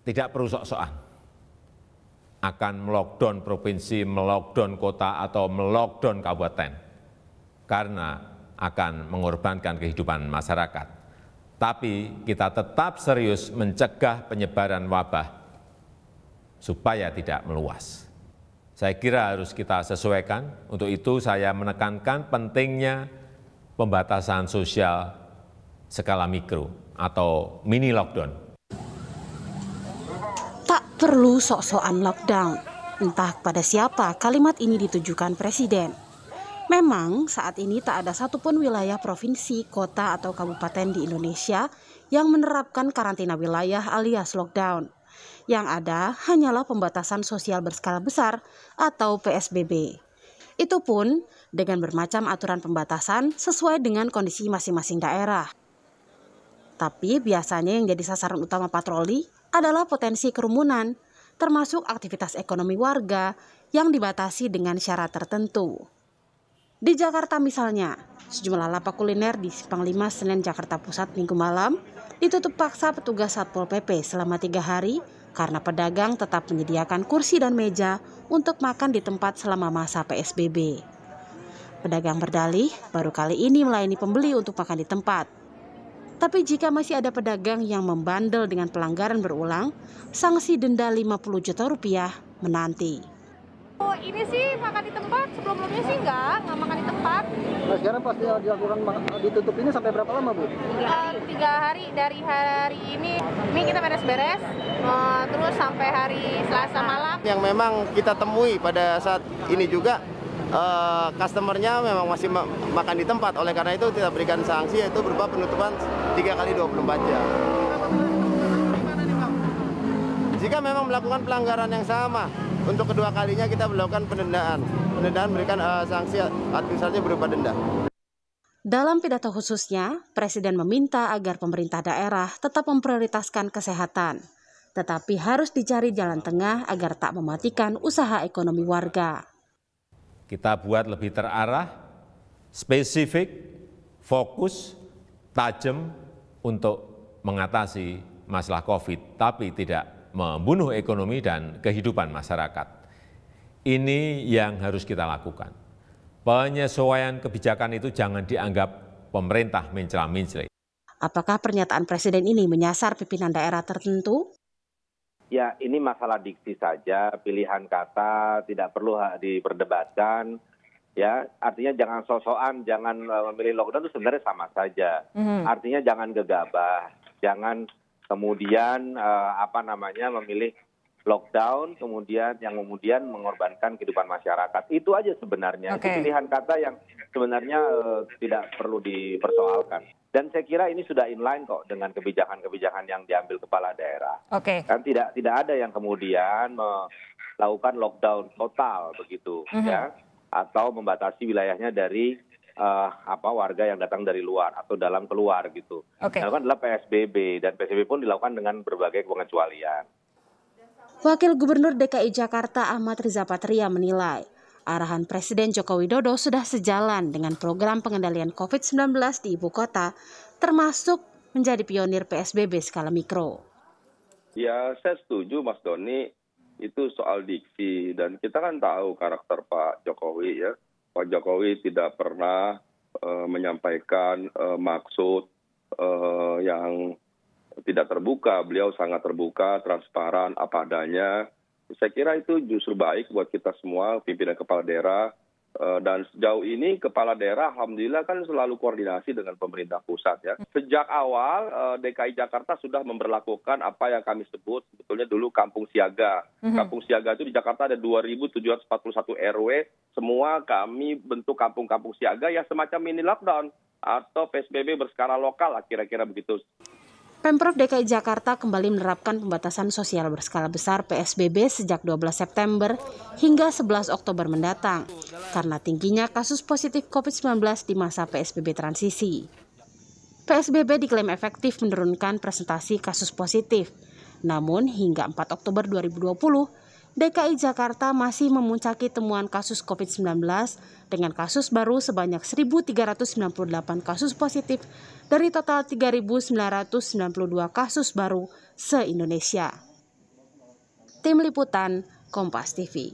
tidak perlu sok-sokan akan melockdown provinsi, melockdown kota, atau melockdown kabupaten, karena akan mengorbankan kehidupan masyarakat. Tapi kita tetap serius mencegah penyebaran wabah supaya tidak meluas. Saya kira harus kita sesuaikan. Untuk itu saya menekankan pentingnya pembatasan sosial skala mikro atau mini lockdown. Tak perlu sok-sokan lockdown. Entah kepada siapa kalimat ini ditujukan Presiden. Memang saat ini tak ada satupun wilayah provinsi, kota, atau kabupaten di Indonesia yang menerapkan karantina wilayah alias lockdown. Yang ada hanyalah pembatasan sosial berskala besar atau PSBB. Itu pun dengan bermacam aturan pembatasan sesuai dengan kondisi masing-masing daerah. Tapi biasanya yang jadi sasaran utama patroli adalah potensi kerumunan, termasuk aktivitas ekonomi warga yang dibatasi dengan syarat tertentu. Di Jakarta misalnya, sejumlah lapak kuliner di Simpang 5 Senen Jakarta Pusat Minggu malam ditutup paksa petugas Satpol PP selama 3 hari karena pedagang tetap menyediakan kursi dan meja untuk makan di tempat selama masa PSBB. Pedagang berdalih baru kali ini melayani pembeli untuk makan di tempat. Tapi jika masih ada pedagang yang membandel dengan pelanggaran berulang, sanksi denda Rp50 juta menanti. Oh, ini sih makan di tempat, sebelum-sebelumnya sih enggak makan di tempat. Nah sekarang pas dilakukan ditutup ini sampai berapa lama, Bu? 3 hari dari hari ini kita beres-beres, terus sampai hari Selasa malam. Yang memang kita temui pada saat ini juga, customernya memang masih makan di tempat, oleh karena itu kita berikan sanksi yaitu berupa penutupan 3 kali 24 jam. Jika memang melakukan pelanggaran yang sama, untuk kedua kalinya kita melakukan pendendaan. Pendendaan berikan sanksi administratif berupa denda. Dalam pidato khususnya, Presiden meminta agar pemerintah daerah tetap memprioritaskan kesehatan, tetapi harus dicari jalan tengah agar tak mematikan usaha ekonomi warga. Kita buat lebih terarah, spesifik, fokus, tajam untuk mengatasi masalah COVID, tapi tidak membunuh ekonomi dan kehidupan masyarakat. Ini yang harus kita lakukan. Penyesuaian kebijakan itu jangan dianggap pemerintah mencela-mencela. Apakah pernyataan Presiden ini menyasar pimpinan daerah tertentu? Ya, ini masalah diksi saja, pilihan kata tidak perlu diperdebatkan. Ya, artinya jangan sok-sokan, jangan memilih lockdown itu sebenarnya sama saja. Artinya jangan gegabah, jangan kemudian memilih lockdown kemudian mengorbankan kehidupan masyarakat. Itu aja sebenarnya. Itu pilihan kata yang sebenarnya tidak perlu dipersoalkan. Dan saya kira ini sudah inline kok dengan kebijakan-kebijakan yang diambil kepala daerah. Kan tidak ada yang kemudian melakukan lockdown total begitu ya, atau membatasi wilayahnya dari warga yang datang dari luar atau dalam keluar gitu. Dilakukan adalah PSBB, dan PSBB pun dilakukan dengan berbagai pengecualian. Wakil Gubernur DKI Jakarta Ahmad Riza Patria menilai arahan Presiden Joko Widodo sudah sejalan dengan program pengendalian COVID-19 di ibu kota, termasuk menjadi pionir PSBB skala mikro. Ya, saya setuju Mas Doni, itu soal diksi, dan kita kan tahu karakter Pak Jokowi ya. Pak Jokowi tidak pernah menyampaikan maksud yang tidak terbuka. Beliau sangat terbuka, transparan, apa adanya. Saya kira itu justru baik buat kita semua, pimpinan kepala daerah. Dan sejauh ini kepala daerah alhamdulillah kan selalu koordinasi dengan pemerintah pusat ya. Sejak awal DKI Jakarta sudah memberlakukan apa yang kami sebut sebetulnya dulu kampung siaga. Kampung siaga itu di Jakarta ada 2.741 RW. Semua kami bentuk kampung-kampung siaga ya, semacam mini lockdown atau PSBB berskala lokal lah, kira-kira begitu. Pemprov DKI Jakarta kembali menerapkan pembatasan sosial berskala besar PSBB sejak 12 September hingga 11 Oktober mendatang karena tingginya kasus positif COVID-19 di masa PSBB transisi. PSBB diklaim efektif menurunkan presentasi kasus positif. Namun hingga 4 Oktober 2020, DKI Jakarta masih memuncaki temuan kasus COVID-19 dengan kasus baru sebanyak 1.398 kasus positif dari total 3.992 kasus baru se-Indonesia. Tim Liputan Kompas TV.